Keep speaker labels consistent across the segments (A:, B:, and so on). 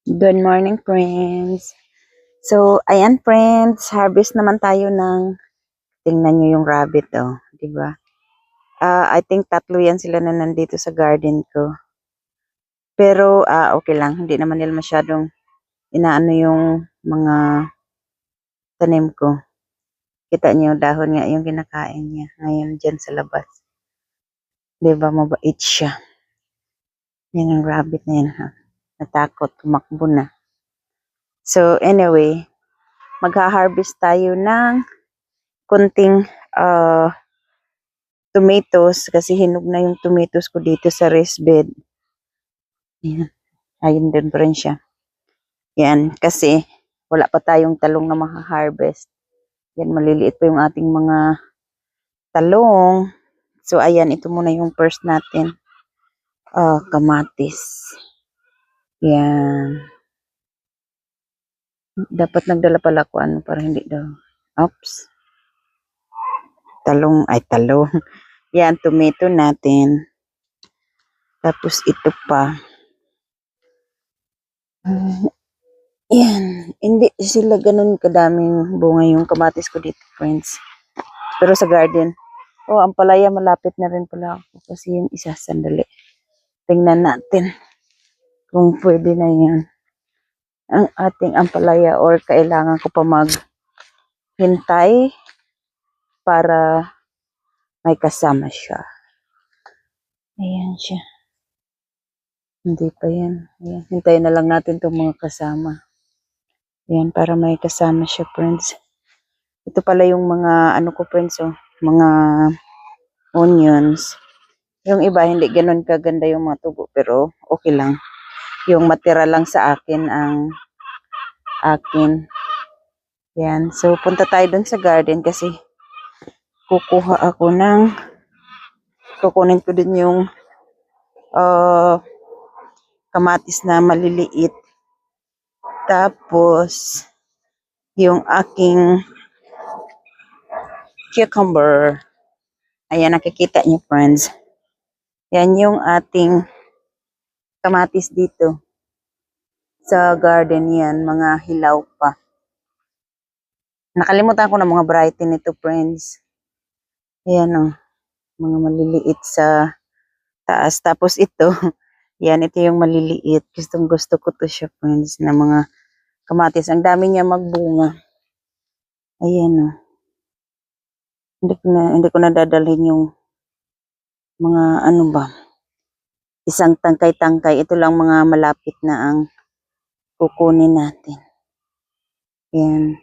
A: Good morning, friends. So, ayan, friends. Harvest naman tayo ng, tingnan nyo yung rabbit, oh. Diba? I think tatlo yan sila na nandito sa garden ko. Pero, okay lang. Hindi naman nila masyadong inaano yung mga tanim ko. Kita nyo, dahon nga yung kinakain niya. Ngayon, dyan sa labas. Diba, mabait siya. Yan ang rabbit na yan, ha. Natakot, tumakbo na. So, anyway, magha-harvest tayo ng konting tomatoes kasi hinog na yung tomatoes ko dito sa raised bed. Yan. Ayun din pa rin siya. Yan, kasi wala pa tayong talong na maka-harvest. Yan, maliliit pa yung ating mga talong. So, ayan, ito muna yung first natin. Kamatis. Yan. Dapat nagdala pala ko ano para hindi daw. Oops. Talong. Yan, tomato natin. Tapos ito pa. Yan. Hindi sila ganun kadaming bunga yung kamatis ko dito, friends. Pero sa garden. Oh, ang palaya malapit na rin pala ako. Kasi yung isa, sandali. Tingnan natin kung pwede na yan. Ang ating ampalaya or kailangan ko pa maghintay para may kasama siya. Ayan siya. Hindi pa yan. Ayan. Hintayin na lang natin itong mga kasama. Ayan, para may kasama siya, friends. Ito pala yung mga, ano ko, friends, oh, mga onions. Yung iba, hindi ganun kaganda yung mga tubo, pero okay lang. Yung matira lang sa akin ang akin. Yan. So, punta tayo dun sa garden kasi kukunin ko din yung kamatis na maliliit. Tapos, yung aking cucumber. Ayan, nakikita niyo, friends. Yan yung ating kamatis dito. Sa garden yan, mga hilaw pa. Nakalimutan ko na mga variety nito, friends. Ayan, oh. Mga maliliit sa taas. Tapos ito, yan, ito yung maliliit. Gusto ko to siya, friends, na mga kamatis. Ang dami niya magbunga. Ayan, oh. Hindi ko na dadalhin yung mga ano ba, isang tangkay-tangkay. Ito lang mga malapit na ang kukunin natin. Ayan.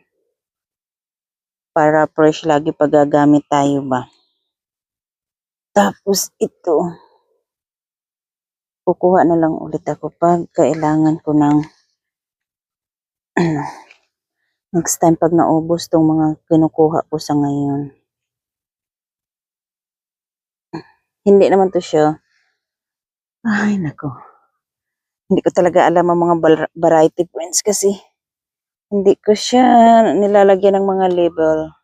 A: Para fresh lagi pag gagamit tayo ba. Tapos ito, kukuha na lang ulit ako pag kailangan ko ng next time pag naubos tong mga kinukuha ko sa ngayon. Hindi naman to siya. Ay, nako. Hindi ko talaga alam ang mga variety, friends, kasi hindi ko siya nilalagyan ng mga label.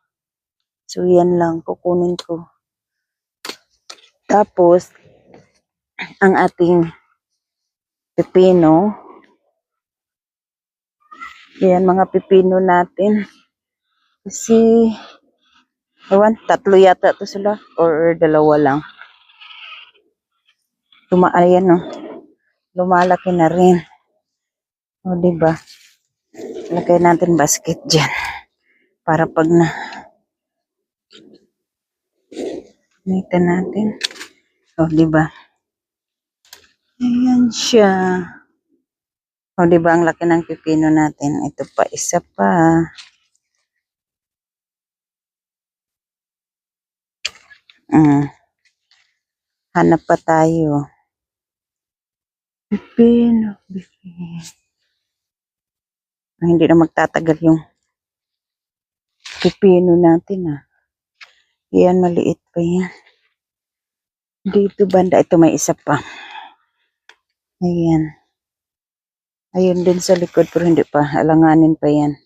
A: So, yan lang. Kukunin ko. Tapos, ang ating pepino. Yan, mga pepino natin. Kasi, ewan, tatlo yata to sila. Or dalawa lang. Ayan, no. Lumalaki na rin. O, diba? Lagay natin basket dyan. Para pag na nita natin. O, diba? Ayan siya. O, diba ang laki ng pipino natin? Ito pa, isa pa. Hanap pa tayo. Pipino. Hindi na magtatagal yung pipino natin, Yan, maliit pa yan. Dito banda, ito may isa pa. Ayan. Ayun din sa likod, pero hindi pa. Alanganin pa yan.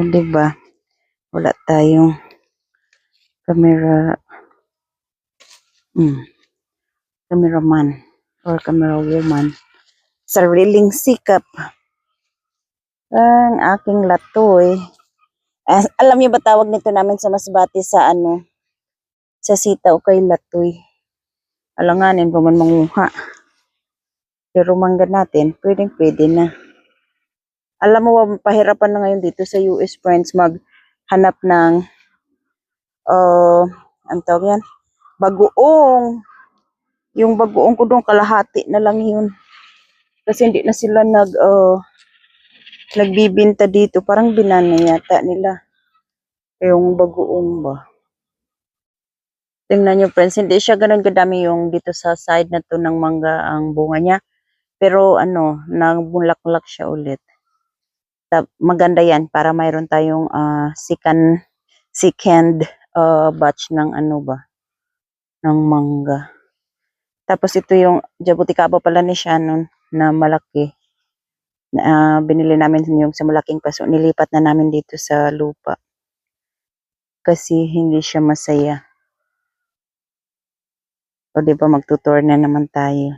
A: O, diba? Wala tayong cameraman. or camera woman. Sariling sikap. Ang aking latoy. Alam niyo ba tawag nito namin sa Masbate sa ano? Sa sitaw kay latoy. Alanganin pa man manguha. Pero mangga natin, pwede na. Alam mo, pahirapan na ngayon dito sa US, friends, maghanap ng, ang tawag yan? Bagoong. Yung bagoong ko doon, kalahati na lang yun. Kasi hindi na sila nagbibinta dito. Parang binana yata nila. Yung bagoong ba. Tingnan nyo, friends, hindi siya ganun kadami yung dito sa side na to ng mangga ang bunga niya. Pero ano, nagbulaklak siya ulit. Maganda yan para mayroon tayong second batch ng ano ba, ng mangga. Tapos ito yung jabuticaba pala ni Shannon na malaki. Binili namin yung sa malaking paso. Nilipat na namin dito sa lupa. Kasi hindi siya masaya. O diba magtutour na naman tayo.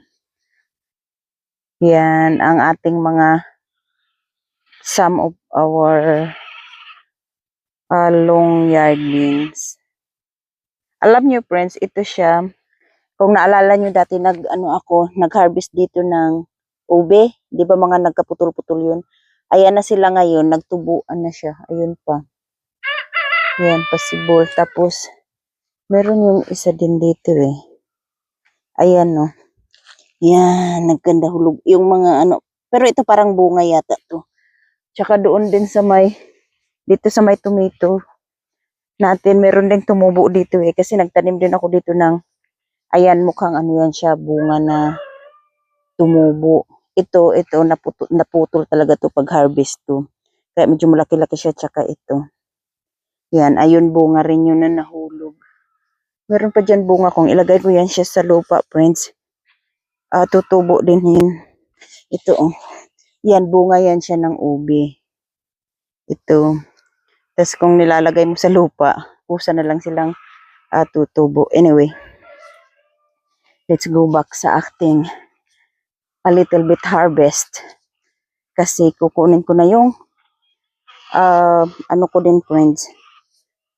A: Yan ang ating mga some of our long yard beans. Alam niyo, friends, ito siya. Kung naalala nyo dati, nag-harvest dito ng ube. Di ba mga nagkaputol-putol yun? Ayan na sila ngayon, nagtubuan na siya. Ayun pa. Yan, pasibol. Tapos, meron yung isa din dito eh. Ayan no. Yan, nagganda hulog. Yung mga pero ito parang bunga yata to. Tsaka doon din sa dito sa may tomato natin, meron din tumubo dito eh. Kasi nagtanim din ako dito ng ayan, mukhang yan siya, bunga na tumubo. Ito, naputol talaga to pag harvest to. Kaya medyo malaki-laki siya, tsaka ito. Yan, ayun, bunga rin yun na nahulog. Meron pa dyan bunga, kung ilagay ko yan siya sa lupa, friends. Tutubo din yun. Ito, yan, bunga yan siya ng ubi. Ito. Tapos kung nilalagay mo sa lupa, kusa na lang silang tutubo. Anyway. Let's go back sa acting a little bit harvest. Kasi kukunin ko na yung ko din, friends.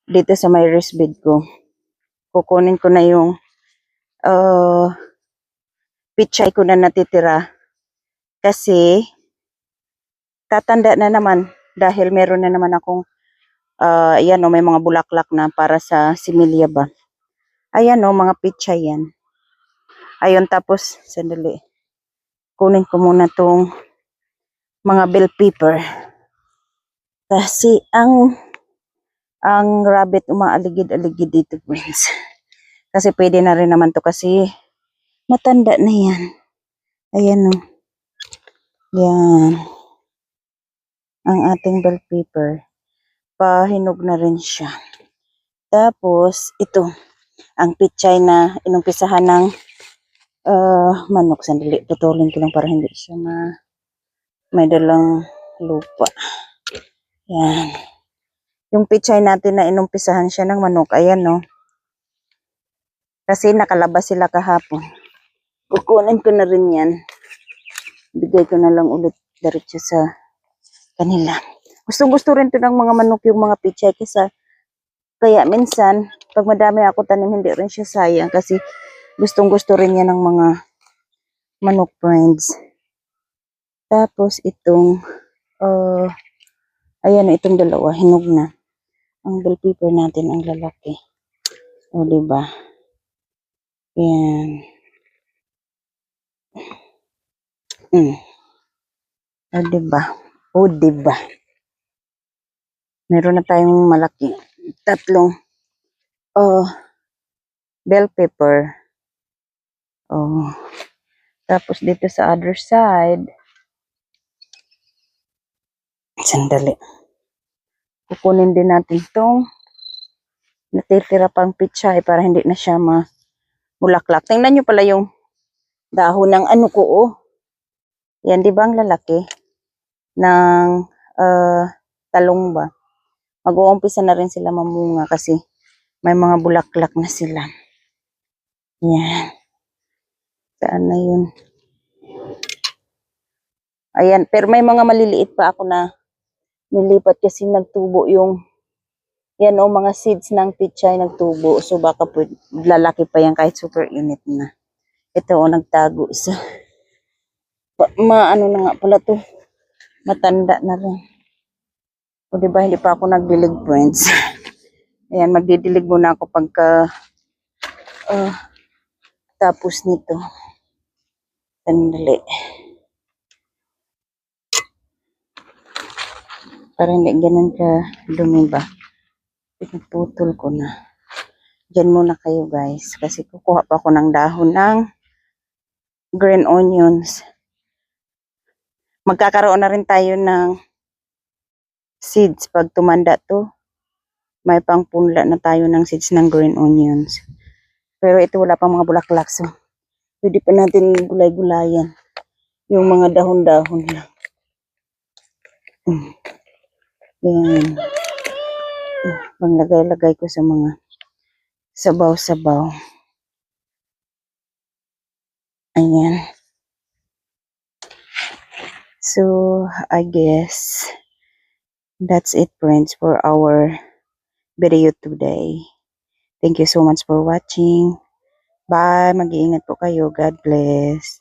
A: Dito sa may raised bed ko. Kukunin ko na yung pichay ko na natitira. Kasi tatanda na naman dahil meron na naman akong ayan may mga bulaklak na para sa similya ba. Ayan mga pichay yan. Ayun, tapos sandali. Kunin ko muna tong mga bell pepper. Kasi ang rabbit umaaligid-aligid dito, friends. Kasi pwede na rin naman to kasi matanda na yan. Ayan Yan. Ang ating bell pepper. Pahinog na rin siya. Tapos ito, ang pichay na inumpisahan ng manok. Sandali, putulin ko lang para hindi siya may dalang lupa. Yan. Yung pichay natin na inumpisahan siya ng manok. Ayan Kasi nakalabas sila kahapon. Kukunin ko na rin yan. Bigay ko na lang ulit diretso sa kanila. Gusto rin to ng mga manok yung mga pichay. Kaya minsan, pag madami ako tanim, hindi rin siya sayang. Kasi gusto rin yan ng mga manok, friends. Tapos itong ayan, itong dalawa hinog na. Ang bell pepper natin ang lalaki. O diba? Yan. O diba? Meron na tayong malaki. Tatlong bell pepper. Tapos dito sa other side, sandali. Kukunin din natin itong natitira pang pichay para hindi na siya mulaklak. Tingnan nyo pala yung dahon ng ko. Yan, di ba ang lalaki ng talong ba? Mag-uumpisa na rin sila mamunga kasi may mga bulaklak na sila. Yan. Saan na yun? Ayan, pero may mga maliliit pa ako na nilipat kasi nagtubo yung, yan o, mga seeds ng pichay nagtubo. So baka lalaki pa yan kahit super init na. Ito o, nagtago sa, ano na nga pala to, matanda na rin. O diba, hindi pa ako nagdilig, friends. Ayan, magdidilig muna ako pagka tapos nito. Sandali. Para hindi ganun ka dumi ba. Pinaputol ko na. Diyan muna kayo guys. Kasi kukuha pa ako ng dahon ng green onions. Magkakaroon na rin tayo ng seeds pag tumanda to. May pangpunla na tayo ng seeds ng green onions. Pero ito wala pang mga bulaklak. So, pwede pa natin gulay-gulayan. Yung mga dahon-dahon lang. Yan. Panglagay-lagay ko sa mga sabaw-sabaw. Ayan. So, I guess that's it, friends, for our video today. Thank you so much for watching. Bye. Mag-iingat po kayo. God bless.